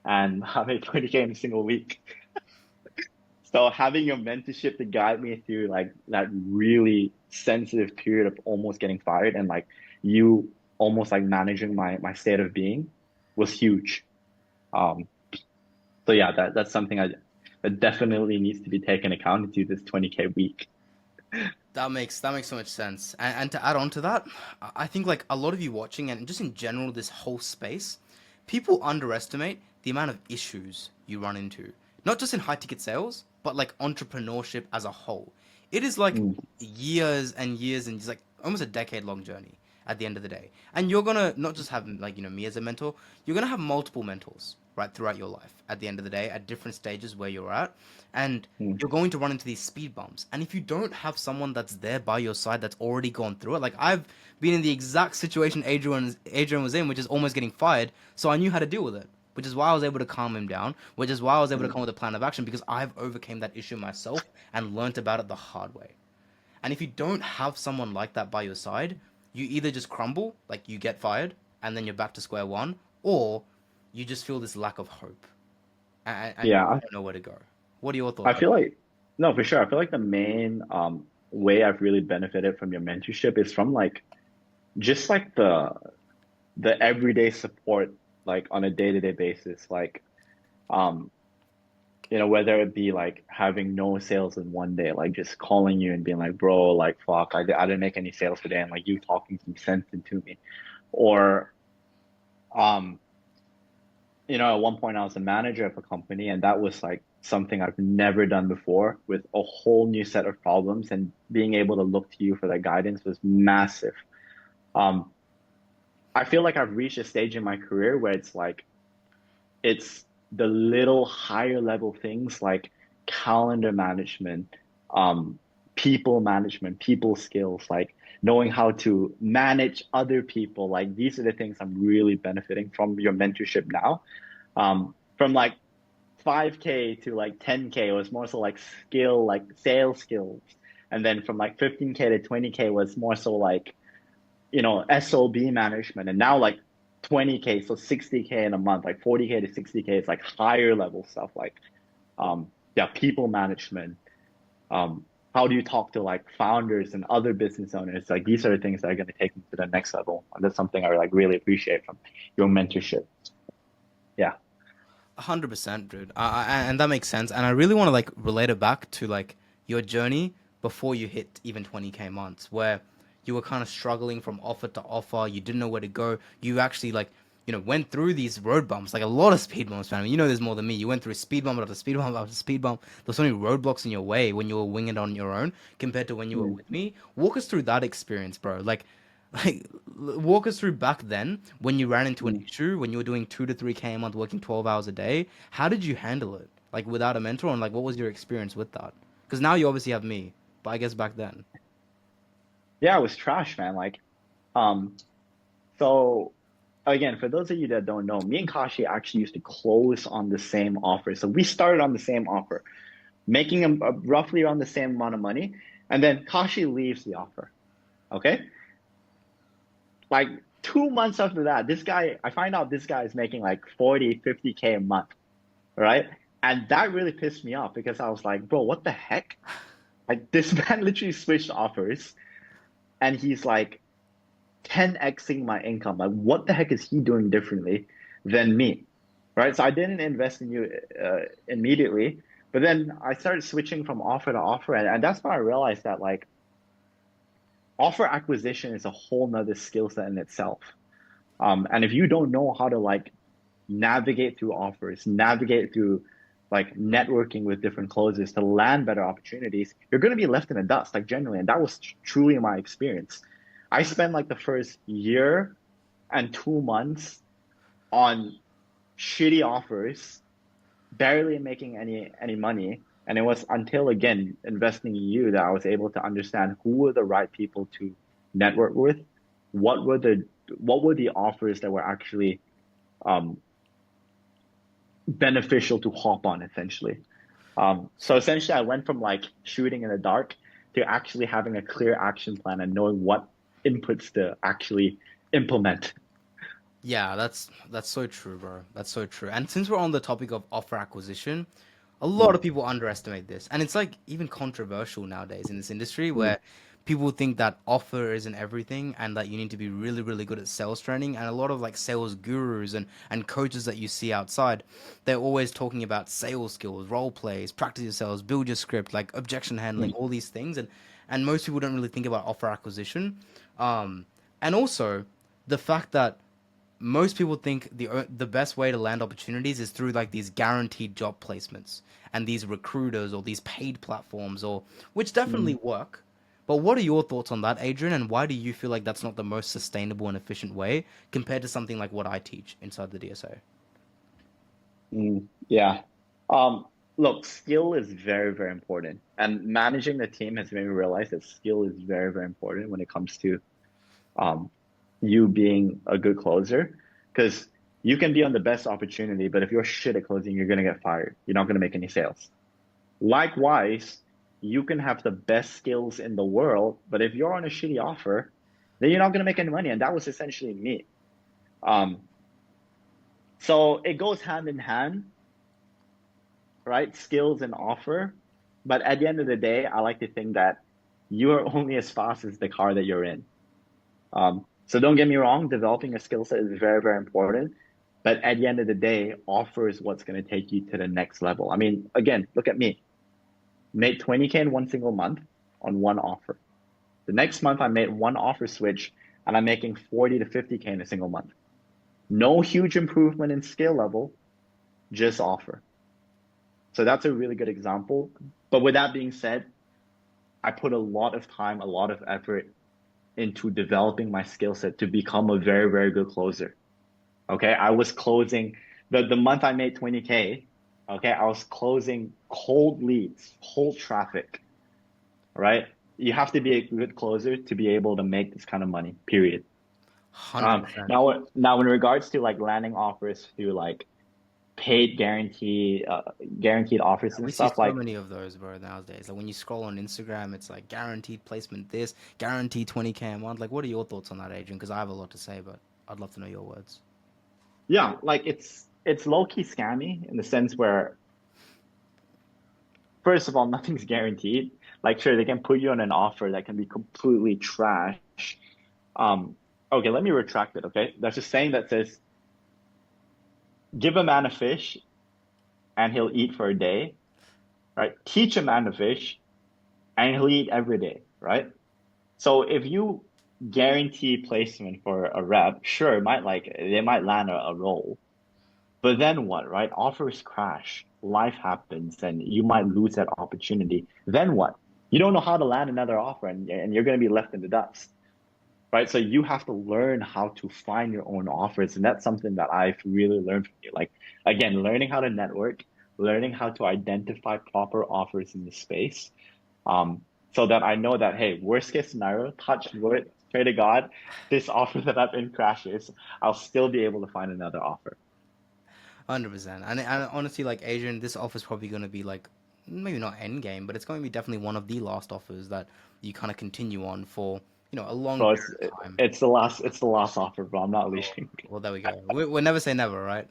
S2: and I made 20K in a single week. So having your mentorship to guide me through like that really sensitive period of almost getting fired, and like you almost like managing my state of being was huge. Um, so yeah, that's something that definitely needs to be taken account into this 20K week.
S1: That makes so much sense. And to add on to that, I think like a lot of you watching and just in general this whole space, people underestimate the amount of issues you run into. Not just in high ticket sales, but like entrepreneurship as a whole. It is like
S2: Mm,
S1: years and years and it's like almost a decade long journey at the end of the day. And you're gonna not just have like, me as a mentor, you're gonna have multiple mentors, right, throughout your life at the end of the day at different stages where you're at. And
S2: mm,
S1: you're going to run into these speed bumps. And if you don't have someone that's there by your side that's already gone through it, like I've been in the exact situation Adrian was in, which is almost getting fired, so I knew how to deal with it. Which is why I was able to calm him down, which is why I was able to
S2: mm.
S1: come with a plan of action because I've overcame that issue myself and learnt about it the hard way. And if you don't have someone like that by your side, you either just crumble, like you get fired, and then you're back to square one, or you just feel this lack of hope and you
S2: Yeah,
S1: don't know where to go. What are your
S2: I
S1: thoughts on
S2: feel like no, for sure. I feel like the main way I've really benefited from your mentorship is from like just like the everyday support, like on a day-to-day basis. Like um whether it be like having no sales in one day, like just calling you and being like, bro, like fuck, I didn't make any sales today, and like you talking some sense into me. Or um at one point I was a manager of a company, and that was like something I've never done before, with a whole new set of problems, and being able to look to you for that guidance was massive. Um, I feel like I've reached a stage in my career where it's the little higher level things like calendar management, um, people management, people skills, like knowing how to manage other people. Like these are the things I'm really benefiting from your mentorship now. From like 5K to like 10K was more so like like sales skills. And then from like 15K to 20K was more so like, SOB management. And now like 20K, so 60K in a month, like 40K to 60K is like higher level stuff like, yeah, people management. How do you talk to like founders and other business owners? Like these are the things that are going to take me to the next level. And that's something I like really appreciate from your mentorship. Yeah.
S1: 100%, dude. And that makes sense. And I really want to like relate it back to like your journey before you hit even 20K months, where you were kind of struggling from offer to offer. You didn't know where to go. You actually like went through these road bumps, like a lot of speed bumps, man. There's more than me. You went through speed bump after speed bump after speed bump. There's so many roadblocks in your way when you were winging it on your own compared to when you were
S2: Mm,
S1: with me. Walk us through that experience, bro. Like, walk us through back then when you ran into an
S2: mm.
S1: issue, when you were doing 2 to 3K a month, working 12 hours a day. How did you handle it? Like, without a mentor, and like, what was your experience with that? Because now you obviously have me, but I guess back then.
S2: Yeah, it was trash, man. Um, so again, for those of you that don't know, me and Kashi actually used to close on the same offer. So we started on the same offer, making roughly around the same amount of money, and then Kashi leaves the offer. Okay, like 2 months after that, I find out this guy is making like 40, 50K a month, right? And that really pissed me off because I was like, bro, what the heck? Like this man literally switched offers and he's like 10xing my income. Like, what the heck is he doing differently than me? Right. So I didn't invest in you immediately, but then I started switching from offer to offer. And that's when I realized that like offer acquisition is a whole nother skill set in itself. And if you don't know how to like navigate through offers, navigate through like networking with different closers to land better opportunities, you're going to be left in the dust, like genuinely. And that was truly my experience. I spent like the first year and 2 months on shitty offers, barely making any money. And it was until again investing in you that I was able to understand who were the right people to network with, what were the offers that were actually um, beneficial to hop on essentially. So essentially, I went from like shooting in the dark to actually having a clear action plan and knowing what inputs to actually implement.
S1: Yeah, that's so true, bro. That's so true. And since we're on the topic of offer acquisition, a lot
S2: Mm,
S1: of people underestimate this. And it's like even controversial nowadays in this industry
S2: mm,
S1: where people think that offer isn't everything and that you need to be really, really good at sales training. And a lot of like sales gurus and coaches that you see outside, they're always talking about sales skills, role plays, practice your sales, build your script, like objection handling,
S2: mm,
S1: all these things. And most people don't really think about offer acquisition. Um, and also the fact that most people think the best way to land opportunities is through like these guaranteed job placements and these recruiters or these paid platforms or which definitely
S2: mm,
S1: work. But what are your thoughts on that, Adrian? And why do you feel like that's not the most sustainable and efficient way compared to something like what I teach inside the DSA?
S2: yeah. Um, Look, skill is very, very important. And managing the team has made me realize that skill is very, very important when it comes to um, you being a good closer. Because you can be on the best opportunity, but if you're shit at closing, you're going to get fired. You're not going to make any sales. Likewise, you can have the best skills in the world, but if you're on a shitty offer, then you're not going to make any money. And that was essentially me. Um, so it goes hand in hand, right? Skills and offer. But at the end of the day, I like to think that you are only as fast as the car that you're in. So don't get me wrong, developing a skill set is very, very important. But at the end of the day, offer is what's going to take you to the next level. I mean, again, look at me. Made 20K in one single month on one offer. The next month, I made one offer switch and I'm making 40 to 50K in a single month. No huge improvement in skill level, just offer. So that's a really good example. But with that being said, I put a lot of time, a lot of effort into developing my skill set to become a very, very good closer. Okay. I was closing the month I made 20K. Okay. I was closing cold leads, cold traffic, right? You have to be a good closer to be able to make this kind of money, period.
S1: 100%.
S2: Now in regards to like landing offers through like paid guaranteed offers and
S1: We see
S2: stuff,
S1: so
S2: like,
S1: many of those, bro, nowadays. Like when you scroll on Instagram, it's like guaranteed placement this, guaranteed 20K a month. Like, what are your thoughts on that, Adrian? Because I have a lot to say, but I'd love to know your words.
S2: yeah, like it's low key scammy in the sense where first of all, nothing's guaranteed. Like, sure, they can put you on an offer that can be completely trash. Um, okay, let me retract it. Okay, there's a saying that says, "Give a man a fish, and he'll eat for a day." Right? Teach a man to fish, and he'll eat every day. Right? So if you guarantee placement for a rep, sure, it might like they might land a role, but then what, right? Offers crash, life happens, and you might lose that opportunity. Then what? You don't know how to land another offer, and you're going to be left in the dust, right? So you have to learn how to find your own offers, and that's something that I've really learned from you. Like again, learning how to network, learning how to identify proper offers in the space, um, so that I know that, hey, worst case scenario, touch wood, pray to God, this offer that I've in crashes, I'll still be able to find another offer.
S1: 100%. And honestly, like Adrian, this offer's probably going to be like maybe not end game, but it's going to be definitely one of the last offers that you kind of continue on for, a long
S2: Bro,
S1: period of time.
S2: it's the last offer, bro. I'm not
S1: Oh,
S2: leaving.
S1: well, there we go. We'll never say never, right?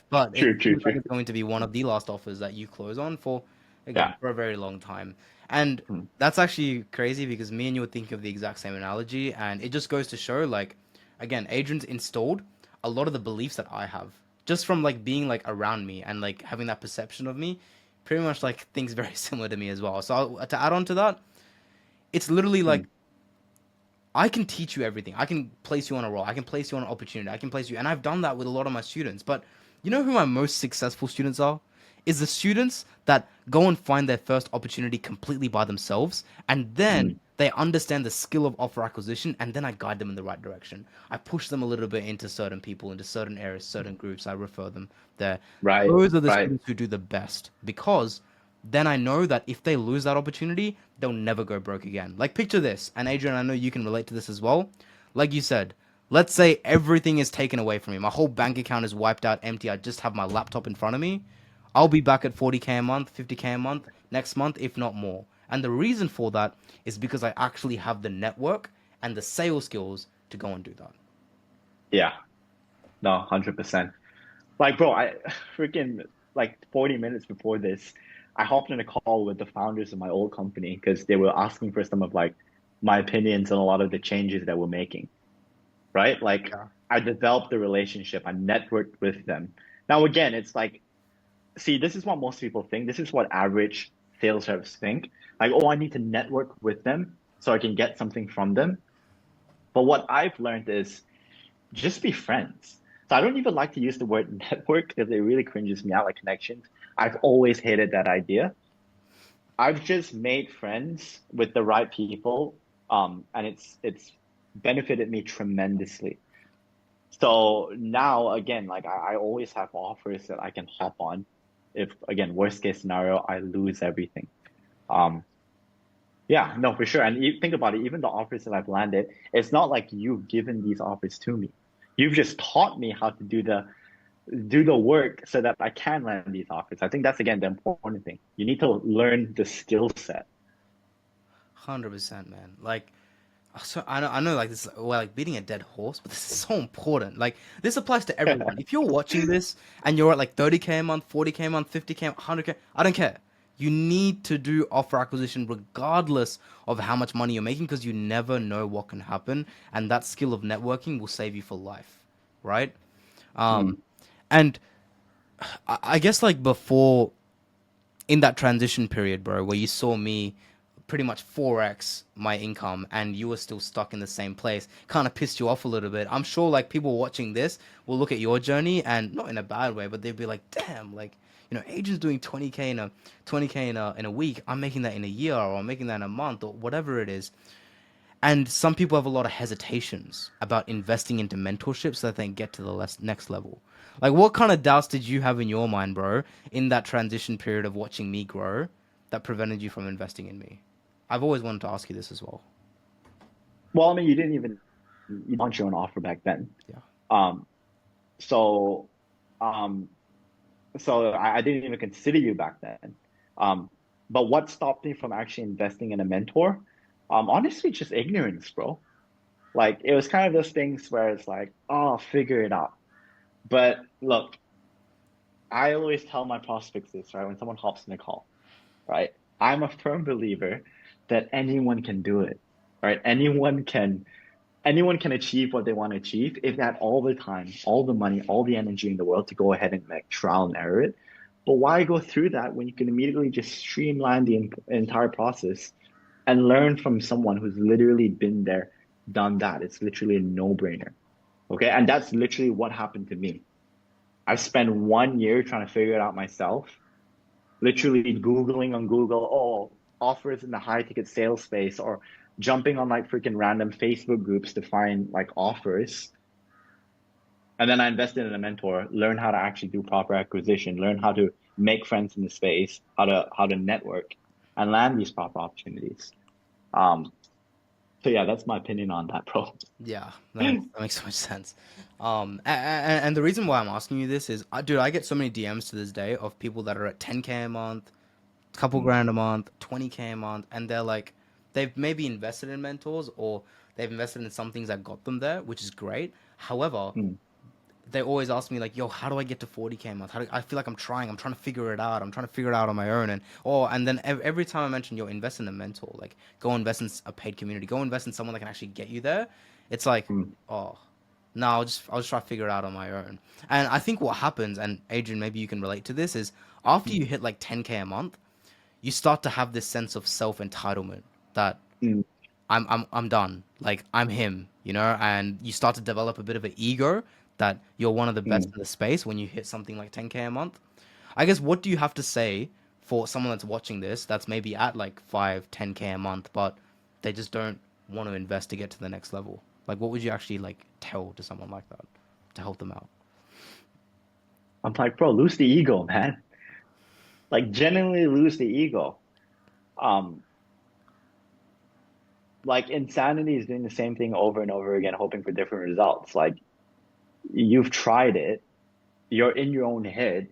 S1: But it
S2: True, true,
S1: seems like
S2: true.
S1: it's going to be one of the last offers that you close on for, again,
S2: Yeah.
S1: for a very long time. And
S2: Mm,
S1: that's actually crazy because me and you were thinking of the exact same analogy. And it just goes to show, like, again, Adrian's installed a lot of the beliefs that I have just from like being like around me and like having that perception of me. Pretty much like things very similar to me as well. So to add on to that, it's literally like
S2: mm,
S1: I can teach you everything. I can place you on a role. I can place you on an opportunity. I can place you, and I've done that with a lot of my students. But you know who my most successful students are? Is the students that go and find their first opportunity completely by themselves, and then
S2: mm.
S1: they understand the skill of offer acquisition, and then I guide them in the right direction. I push them a little bit into certain people, into certain areas, certain groups. I refer them there.
S2: Right,
S1: Those are the
S2: right.
S1: students who do the best because then I know that if they lose that opportunity, they'll never go broke again. Like, picture this, and Adrian, I know you can relate to this as well. Like you said, let's say everything is taken away from me. My whole bank account is wiped out, empty. I just have my laptop in front of me. I'll be back at 40K a month, 50K a month, next month, if not more. And the reason for that is because I actually have the network and the sales skills to go and do that.
S2: Yeah, no, 100%. Like, bro, I freaking like 40 minutes before this, I hopped in a call with the founders of my old company because they were asking for some of like my opinions on a lot of the changes that we're making, right? Like,
S1: Yeah.
S2: I developed the relationship, I networked with them. Now, again, it's like, see, this is what most people think. This is what average sales reps think. Like, oh, I need to network with them so I can get something from them. But what I've learned is just be friends. So I don't even like to use the word network because it really cringes me out, like connections. I've always hated that idea. I've just made friends with the right people, and it's benefited me tremendously. So now again, like I always have offers that I can hop on. If again, worst case scenario, I lose everything. Um, yeah, no, for sure. And you think about it, even the offers that I've landed, it's not like you've given these offers to me. You've just taught me how to do the work so that I can land these offers. I think that's again the important thing. You need to learn the skill set.
S1: 100%, man. Like, so I know, like this, we're like beating a dead horse, but this is so important. Like, this applies to everyone. If you're watching this and you're at like 30K a month, 40K a month, 50K, 100K, I don't care. You need to do offer acquisition regardless of how much money you're making because you never know what can happen, and that skill of networking will save you for life, right?
S2: Mm,
S1: Um, and I guess like before in that transition period, bro, where you saw me pretty much 4x my income and you were still stuck in the same place, kind of pissed you off a little bit. I'm sure like people watching this will look at your journey and not in a bad way, but they'd be like, damn, like, Agent's doing 20K in a week. I'm making that in a year or I'm making that in a month or whatever it is. And some people have a lot of hesitations about investing into mentorship so that they can get to the next level. Like, what kind of doubts did you have in your mind, bro, in that transition period of watching me grow that prevented you from investing in me? I've always wanted to ask you this as well.
S2: well, I mean, you didn't even you launch your own offer back then.
S1: Yeah.
S2: Um, so um, so I didn't even consider you back then. Um, but what stopped me from actually investing in a mentor? Honestly, just ignorance, bro. Like it was kind of those things where it's like, oh, figure it out. But look, I always tell my prospects this, right? When someone hops in a call, right? I'm a firm believer that anyone can do it, right? Anyone can achieve what they want to achieve if they had all the time, all the money, all the energy in the world to go ahead and like trial and error it. But why go through that when you can immediately just streamline the entire process and learn from someone who's literally been there done that. It's literally a no-brainer. Okay. And that's literally what happened to me. I spent 1 year trying to figure it out myself, literally Googling on Google, oh, offers in the high ticket sales space, or jumping on like freaking random Facebook groups to find like offers. And then I invested in a mentor, learn how to actually do proper acquisition, learn how to make friends in the space, how to network and land these proper opportunities. Um, so yeah, that's my opinion on that, bro.
S1: Yeah, that makes so much sense. And the reason why I'm asking you this is, dude, I get so many DMs to this day of people that are at 10K a month, couple
S2: Mm,
S1: grand a month, 20K a month, and they're like, they've maybe invested in mentors or they've invested in some things that got them there, which is great. However,
S2: mm,
S1: they always ask me like, "Yo, how do I get to 40K a month? I feel like I'm trying to figure it out. I'm trying to figure it out on my own." And then every time I mention, "Yo, invest in a mentor. Like, go invest in a paid community. Go invest in someone that can actually get you there." It's like,
S2: mm,
S1: oh, no, I'll just try to figure it out on my own. And I think what happens, and Adrian, maybe you can relate to this, is after
S2: mm,
S1: you hit like 10K a month, you start to have this sense of self entitlement that
S2: mm,
S1: I'm done. Like I'm him, and you start to develop a bit of an ego that you're one of the best
S2: mm.
S1: in the space when you hit something like 10K a month. I guess what do you have to say for someone that's watching this that's maybe at like 5, 10K a month, but they just don't want to invest to get to the next level? Like what would you actually like tell to someone like that to help them out?
S2: I'm like, bro, lose the ego, man. Like genuinely lose the ego. Um, like insanity is doing the same thing over and over again, hoping for different results. Like you've tried it, you're in your own head.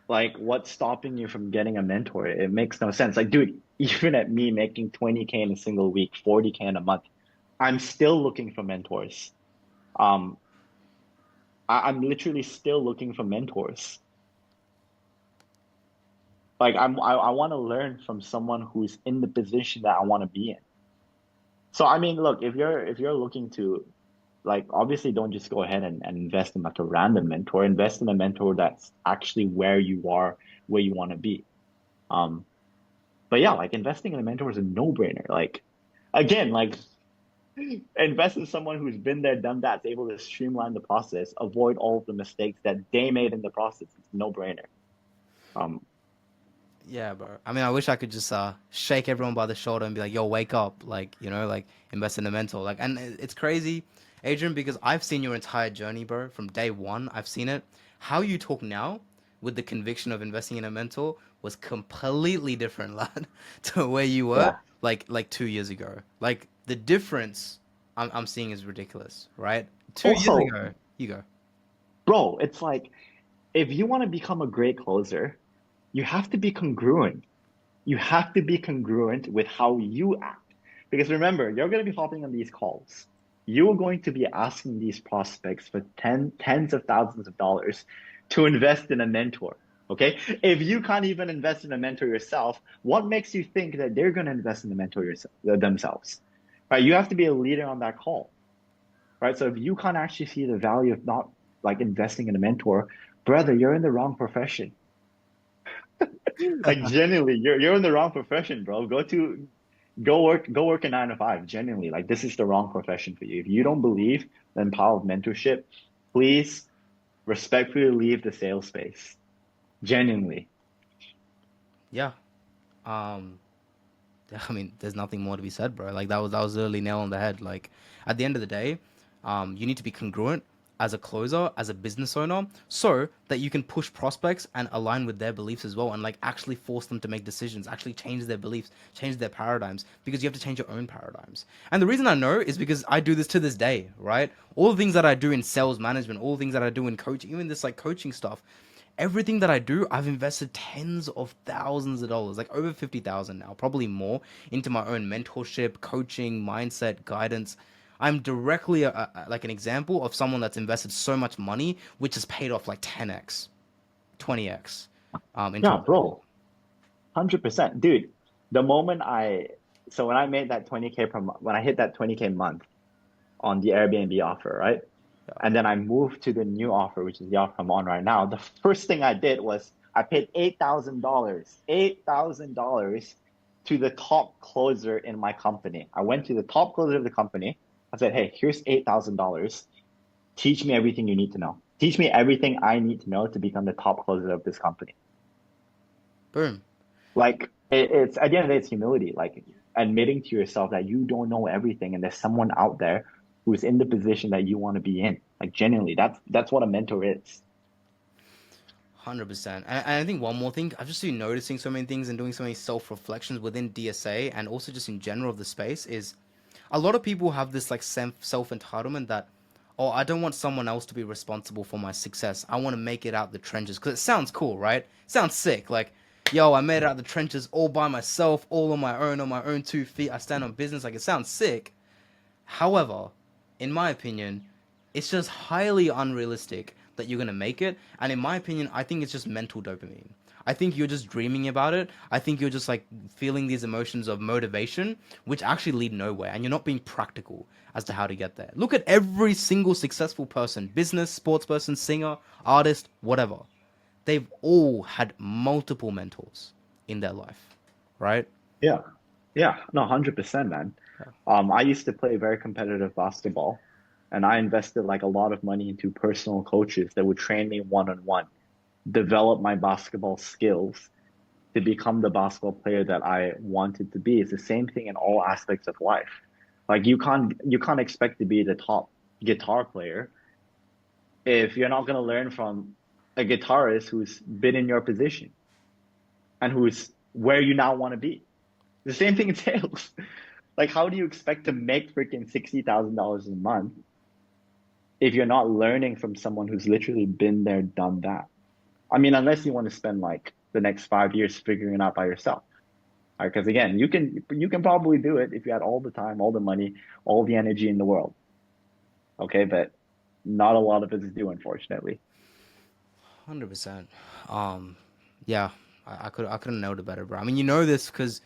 S2: Like what's stopping you from getting a mentor? It makes no sense. Like, dude, even at me making 20K in a single week, 40K in a month, I'm still looking for mentors. Um, I'm literally still looking for mentors. Like I want to learn from someone who's in the position that I want to be in. So I mean, look, if you're looking to like obviously don't just go ahead and invest in like a random mentor, invest in a mentor that's actually where you are, where you want to be. Um, but yeah, like investing in a mentor is a no-brainer. Like again, like invest in someone who's been there, done that, is able to streamline the process, avoid all of the mistakes that they made in the process. It's a no-brainer. Um,
S1: Yeah, bro. I mean, I wish I could just shake everyone by the shoulder and be like, "Yo, wake up!" Like, like invest in a mentor. Like, and it's crazy, Adrian, because I've seen your entire journey, bro. From day one, I've seen it. How you talk now, with the conviction of investing in a mentor, was completely different, lad, to where you were
S2: yeah.
S1: like 2 years ago. Like the difference I'm seeing is ridiculous, right? 2 years
S2: Also,
S1: ago, you go.
S2: bro, it's like if you want to become a great closer, you have to be congruent. You have to be congruent with how you act. Because remember, you're going to be hopping on these calls. You're going to be asking these prospects for tens of thousands of dollars to invest in a mentor. Okay. If you can't even invest in a mentor yourself, what makes you think that they're going to invest in the mentor themselves? Right. You have to be a leader on that call. Right. So if you can't actually see the value of not like investing in a mentor, brother, you're in the wrong profession. Like genuinely, you're in the wrong profession, bro. Go work a 9 to 5. Genuinely, like this is the wrong profession for you. If you don't believe in the power of mentorship, please respectfully leave the sales space. Genuinely.
S1: Yeah. Um, I mean, there's nothing more to be said, bro. Like that was literally nail on the head. Like at the end of the day, you need to be congruent as a closer, as a business owner, so that you can push prospects and align with their beliefs as well, and like actually force them to make decisions, actually change their beliefs, change their paradigms, because you have to change your own paradigms. And the reason I know is because I do this to this day, right? All the things that I do in sales management, all the things that I do in coaching, even this like coaching stuff, everything that I do, I've invested tens of thousands of dollars, like over 50,000 now, probably more, into my own mentorship, coaching, mindset, guidance. I'm directly like an example of someone that's invested so much money, which has paid off like 10x, 20x, in
S2: Yeah,
S1: terms of
S2: bro. 100%. Dude, the moment so when I made that 20K per month, when I hit that 20K month on the Airbnb offer, right?
S1: yeah,
S2: And then I moved to the new offer, which is the offer I'm on right now. The first thing I did was I paid $8,000, $8,000 to the top closer in my company. I went to the top closer of the company. I said, hey, here's $8,000. Teach me everything you need to know. Teach me everything I need to know to become the top closer of this company.
S1: Boom.
S2: Like it's at the end of the day, it's humility. Like admitting to yourself that you don't know everything, and there's someone out there who's in the position that you want to be in. Like genuinely, that's what a mentor is.
S1: 100%. And I think one more thing, I've just been noticing so many things and doing so many self-reflections within DSA and also just in general of the space is a lot of people have this like self-entitlement that, oh, I don't want someone else to be responsible for my success. I want to make it out the trenches because it sounds cool, right? It sounds sick. Like, yo, I made it out the trenches all by myself, all on my own 2 feet. I stand on business. Like, it sounds sick. However, in my opinion, it's just highly unrealistic that you're gonna make it. And in my opinion, I think it's just mental dopamine. I think you're just dreaming about it. I think you're just like feeling these emotions of motivation, which actually lead nowhere, and you're not being practical as to how to get there. Look at every single successful person, business, sports person, singer, artist, whatever. They've all had multiple mentors in their life, right?
S2: Yeah. Yeah. No, 100%, man. I used to play very competitive basketball, and I invested like a lot of money into personal coaches that would train me one on one, develop my basketball skills to become the basketball player that I wanted to be. It's the same thing in all aspects of life. Like you can't expect to be the top guitar player if you're not going to learn from a guitarist who's been in your position and who's where you now want to be. The same thing in sales. Like, how do you expect to make freaking $60,000 a month if you're not learning from someone who's literally been there, done that? I mean, unless you want to spend like the next 5 years figuring it out by yourself. Right? Because again, you can probably do it if you had all the time, all the money, all the energy in the world. Okay, but not a lot of us do, unfortunately.
S1: 100%. Um, yeah, I couldn't know it better, bro. I mean, you know this because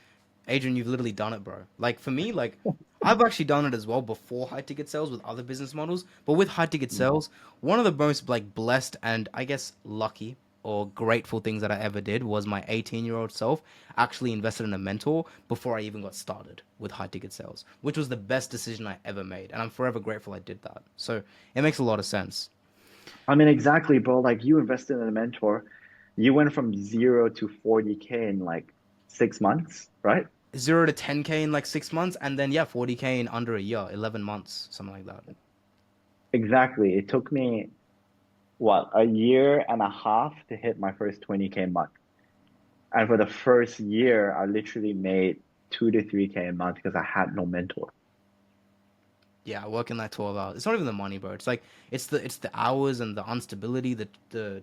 S1: Adrian, you've literally done it, bro. Like for me, like I've actually done it as well before high ticket sales with other business models. But with high ticket
S2: Mm.
S1: sales, one of the most like blessed and I guess lucky or grateful things that I ever did was my 18-year-old self actually invested in a mentor before I even got started with high ticket sales, which was the best decision I ever made, and I'm forever grateful I did that. So it makes a lot of sense.
S2: I mean, exactly, bro. Like you invested in a mentor, you went from 0 to 40K in like 6 months, right?
S1: 0 to 10K in like 6 months, and then yeah, 40K in under a year, 11 months, something like that.
S2: Exactly. It took me what, a year and a half to hit my first 20K month. And for the first year, I literally made 2 to 3K a month because I had no mentor.
S1: Yeah, working like 12 hours. It's not even the money, bro. It's like it's the hours and the instability, the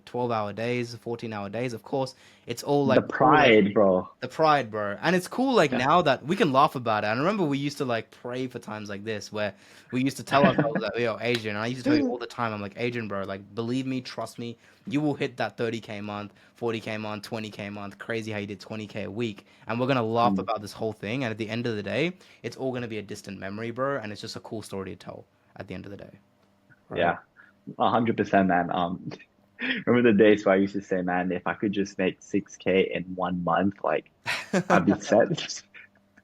S1: 12-hour days, 14-hour days. Of course, it's all
S2: The
S1: like cool and
S2: pride, bro.
S1: the pride, bro. And it's cool like
S2: Yeah.
S1: now that we can laugh about it. And I remember we used to like pray for times like this where we used to tell ourselves that, yo, Adrian, and I used to tell you all the time, I'm like, Adrian, bro, like believe me, trust me, you will hit that 30K month, 40K month, 20K month. Crazy how you did 20K a week. And we're gonna laugh
S2: Mm.
S1: about this whole thing. And at the end of the day, it's all gonna be a distant memory, bro, and it's just a cool story to tell at the end of the day. Right?
S2: Yeah, 100%, man. Remember the days where I used to say, man, if I could just make 6K in 1 month, like I'd be set.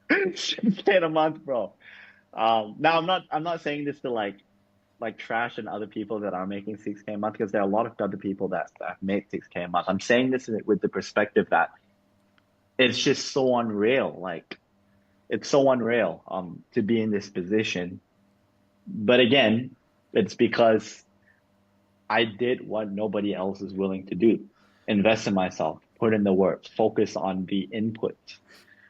S2: 6K in a month, bro. Now I'm not saying this to like trash and other people that are making 6K a month because there are a lot of other people that have made 6K a month. I'm saying this with the perspective that it's just so unreal. Like it's so unreal to be in this position. But again, it's because I did what nobody else is willing to do. Invest in myself, put in the work, focus on the input.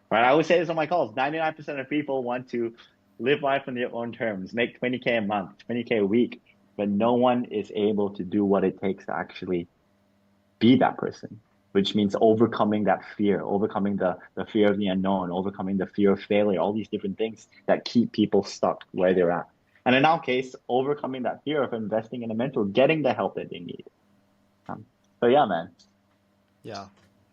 S2: Right? I always say this on my calls. 99% of people want to live life on their own terms, make 20K a month, 20K a week, but no one is able to do what it takes to actually be that person, which means overcoming that fear, overcoming the fear of the unknown, overcoming the fear of failure, all these different things that keep people stuck where they're at. And in our case, overcoming that fear of investing in a mentor, getting the help that they need. Um, so yeah, man.
S1: Yeah,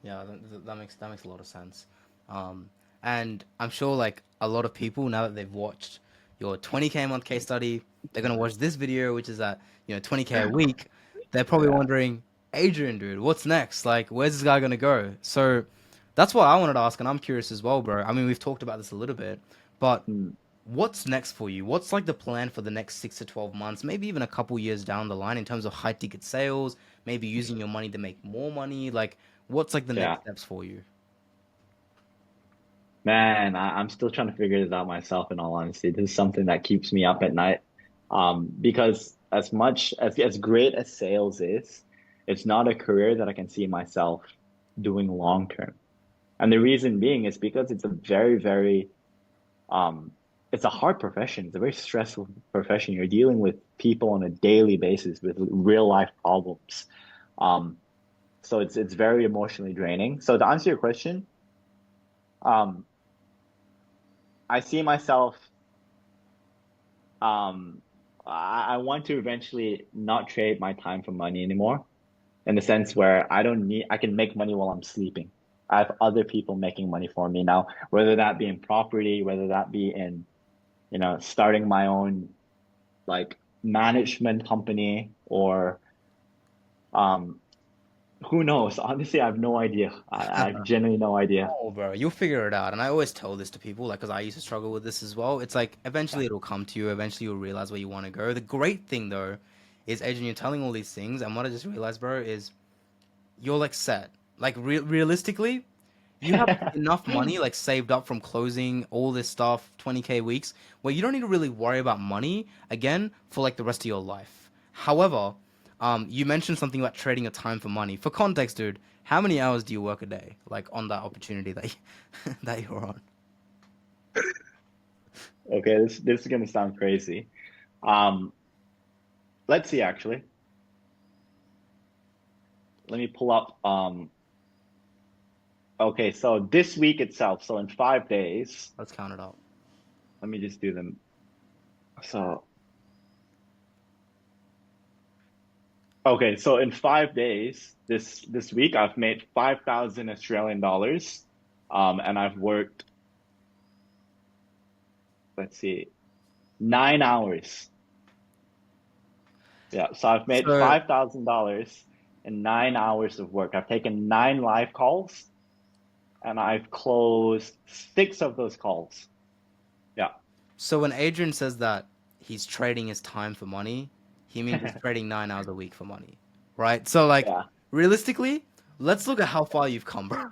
S1: yeah, that makes a lot of sense. Um, and I'm sure like a lot of people now that they've watched your 20K a month case study, they're gonna watch this video, which is at 20K a week. They're probably
S2: Yeah.
S1: wondering, Adrian, dude, what's next? Like, where's this guy gonna go? So, That's what I wanted to ask, and I'm curious as well, bro. I mean, we've talked about this a little bit, but
S2: Hmm.
S1: what's next for you? What's like the plan for the next 6 to 12 months, maybe even a couple years down the line in terms of high ticket sales, maybe using your money to make more money? Like, what's like the
S2: Yeah,
S1: next steps for you?
S2: man, I'm still trying to figure this out myself, in all honesty. This is something that keeps me up at night. Because as much as great as sales is, it's not a career that I can see myself doing long term. And the reason being is because it's a um, it's a hard profession. It's a very stressful profession. You're dealing with people on a daily basis with real life problems. Um, so it's very emotionally draining. So to answer your question, um, I see myself, um, I want to eventually not trade my time for money anymore, in the sense where I can make money while I'm sleeping. I have other people making money for me now, whether that be in property, whether that be in, starting my own like management company, or um who knows? Honestly, I have no idea. I have genuinely no idea.
S1: Oh, bro, you'll figure it out. And I always tell this to people, like, because I used to struggle with this as well. It's like
S2: Yeah.
S1: eventually it'll come to you. Eventually you'll realize where you want to go. The great thing, though, is Adrian, you're telling all these things, and what I just realized, bro, is you're like set. Like realistically, you have enough money like saved up from closing all this stuff, 20K weeks, where you don't need to really worry about money again for like the rest of your life. However, you mentioned something about trading your time for money. For context, dude, how many hours do you work a day, like on that opportunity that that you're on?
S2: Okay, this is gonna sound crazy. Um, let's see actually. Let me pull up okay, so this week itself, so in 5 days,
S1: Let's count it up.
S2: let me just do them. So okay, so in 5 days, this week I've made 5,000 Australian dollars. And I've worked, let's see, 9 hours. Yeah, so I've made
S1: So,
S2: $5,000 in 9 hours of work. I've taken nine live calls and I've closed six of those calls. Yeah.
S1: so when Adrian says that he's trading his time for money, he means he's trading 9 hours a week for money, right? So like
S2: Yeah.
S1: realistically, let's look at how far you've come, bro.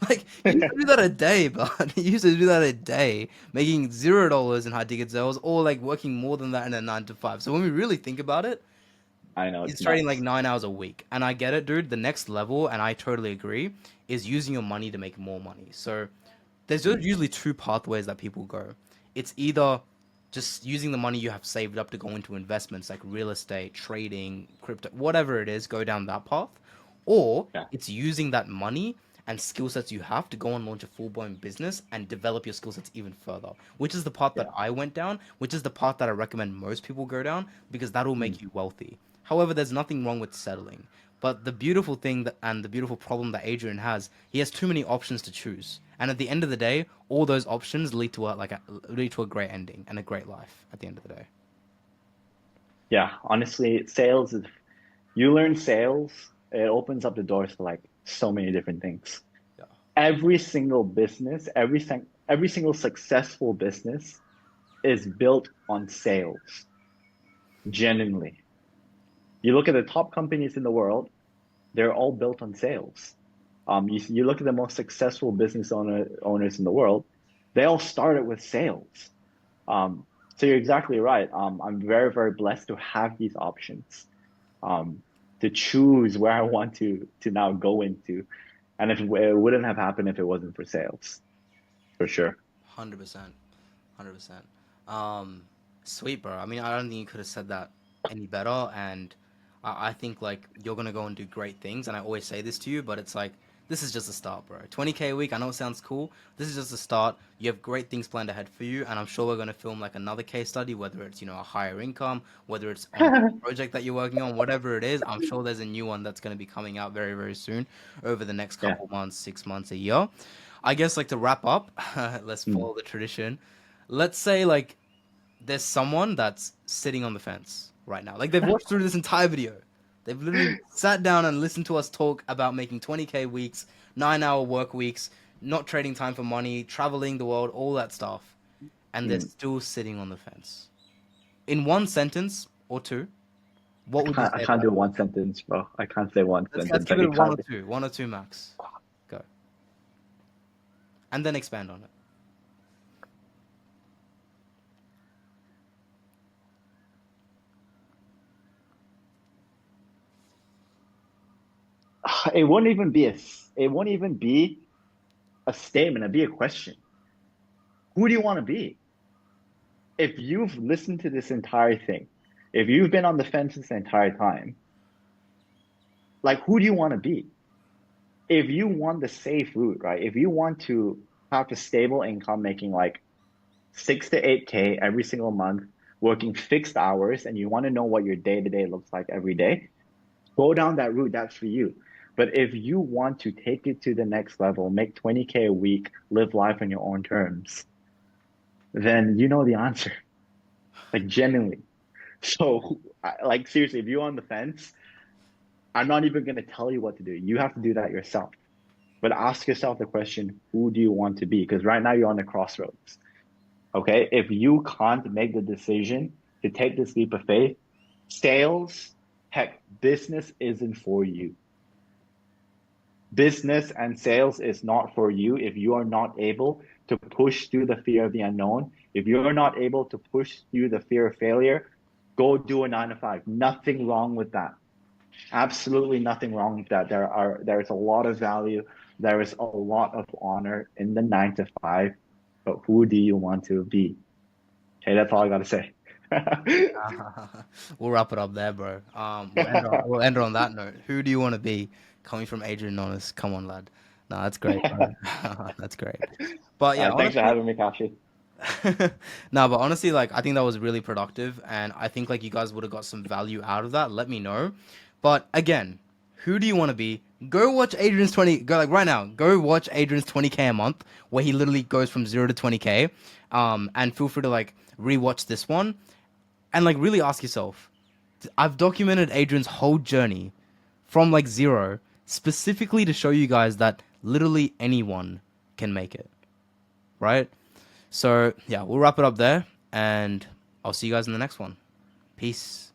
S1: Like you used to do that a day, but you used to do that a day, making $0 in high ticket sales, or like working more than that in a 9 to 5. So when we really think about it,
S2: I know
S1: he's
S2: it's
S1: trading like
S2: nuts.
S1: 9 hours a week, and I get it, dude. The next level, and I totally agree, is using your money to make more money. So there's
S2: Mm,
S1: usually two pathways that people go. It's either just using the money you have saved up to go into investments like real estate, trading, crypto, whatever it is, go down that path. Or
S2: yeah.
S1: it's using that money and skill sets you have to go and launch a full blown business and develop your skill sets even further, which is the path that
S2: Yeah.
S1: I went down, which is the path that I recommend most people go down because that'll
S2: Mm,
S1: make you wealthy. However, there's nothing wrong with settling. But the beautiful thing and the beautiful problem that Adrian has, he has too many options to choose. And at the end of the day, all those options lead to a great ending and a great life at the end of the day.
S2: yeah. Honestly, sales is, you learn sales, it opens up the doors for like so many different things.
S1: Yeah.
S2: Every single business, every single successful business is built on sales, genuinely. You look at the top companies in the world, they're all built on sales. You look at the most successful owners in the world, they all started with sales. Um, so you're exactly right. I'm very, very blessed to have these options, um, to choose where I want to now go into. And if it wouldn't have happened if it wasn't for sales, for sure.
S1: 100%. 100%. Um, Sweet, bro. I mean, I don't think you could have said that any better. And I think like you're gonna go and do great things. And I always say this to you, but it's like this is just a start, bro. 20K a week. I know it sounds cool. This is just a start. You have great things planned ahead for you, and I'm sure we're gonna film like another case study, whether it's a higher income, whether it's on a project that you're working on, whatever it is. I'm sure there's a new one that's gonna be coming out very, very soon, over the next
S2: Yeah.
S1: couple months, 6 months, a year. I guess like to wrap up, let's
S2: Mm.
S1: follow the tradition. Let's say like there's someone that's sitting on the fence right now. Like they've watched through this entire video. They've literally sat down and listened to us talk about making 20K weeks, 9-hour work weeks, not trading time for money, traveling the world, all that stuff. And they're
S2: Mm.
S1: still sitting on the fence. In one sentence or two,
S2: I
S1: what would you
S2: can't I
S1: say
S2: can't
S1: about
S2: do
S1: it?
S2: one sentence, bro. I can't say one
S1: Let's
S2: sentence.
S1: give
S2: Like
S1: it
S2: it can't.
S1: one or two max. Go. And then expand on it.
S2: It won't even be it won't even be a statement. It'd be a question. Who do you want to be? If you've listened to this entire thing, if you've been on the fence this entire time, like who do you want to be? If you want the safe route, right? If you want to have a stable income making like 6 to 8K every single month, working fixed hours, and you want to know what your day to day looks like every day, go down that route. That's for you. But if you want to take it to the next level, make 20K a week, live life on your own terms, then you know the answer. Like genuinely. So, like seriously, if you're on the fence, I'm not even going to tell you what to do. You have to do that yourself. But ask yourself the question, who do you want to be? Because right now you're on the crossroads. Okay. If you can't make the decision to take this leap of faith, sales, heck, business isn't for you. Business and sales is not for you if you are not able to push through the fear of the unknown. If you're not able to push through the fear of failure, go do a 9 to 5. Nothing wrong with that. Absolutely nothing wrong with that. There's a lot of value. There is a lot of honor in the 9 to 5. But who do you want to be? Okay, that's all I gotta say.
S1: We'll wrap it up there, bro. We'll end on that note. Who do you want to be? Coming from Adrian Nonis. Come on, lad. No, that's great, bro. That's great. But yeah,
S2: Thanks for
S1: honestly,
S2: having me, Kashi.
S1: no, but honestly, like I think that was really productive, and I think like you guys would have got some value out of that. Let me know. But again, who do you want to be? Go watch Adrian's 20. Go like right now. Go watch Adrian's 20K a month, where he literally goes from 0 to 20K. And feel free to like rewatch this one, and like really ask yourself. I've documented Adrian's whole journey from like zero, specifically to show you guys that literally anyone can make it, right? So, yeah, we'll wrap it up there, and I'll see you guys in the next one. Peace.